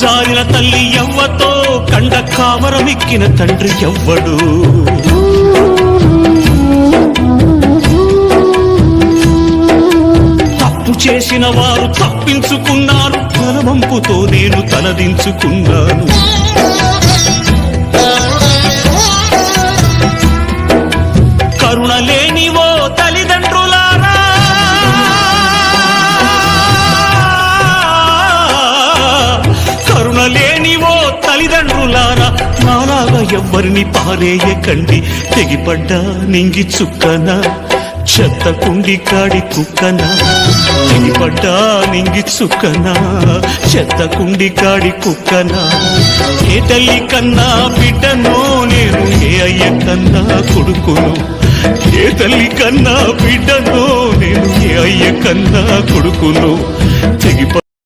జారిన తల్లి ఎవ్వతో కండ కామరమిక్కిన తండ్రి ఎవ్వడు. తప్పు చేసిన వారు తప్పించుకున్నారు, తలవంపుతో నేను తలదించుకున్నాను. కరుణ లేనివో తల్లిదండ్రులారా, కరుణ లేనివో తల్లిదండ్రులారా, నాలాగా ఎవ్వరిని పారేయకండి. తెగిపడ్డా నింగి చుక్కన, చెత్త కుండి కాడి కుక్కన. తెగిపడ్డా నింగి చుక్కన, చెత్త కుండి కాడి కుక్కన. ఏ తల్లి కన్నా బిడ్డనో నేను, ఏ అయ్య కన్నా కొడుకును. ఏ తల్లి కన్నా బిడ్డనో నేను, ఏ అయ్య కన్నా కొడుకును. తెగిప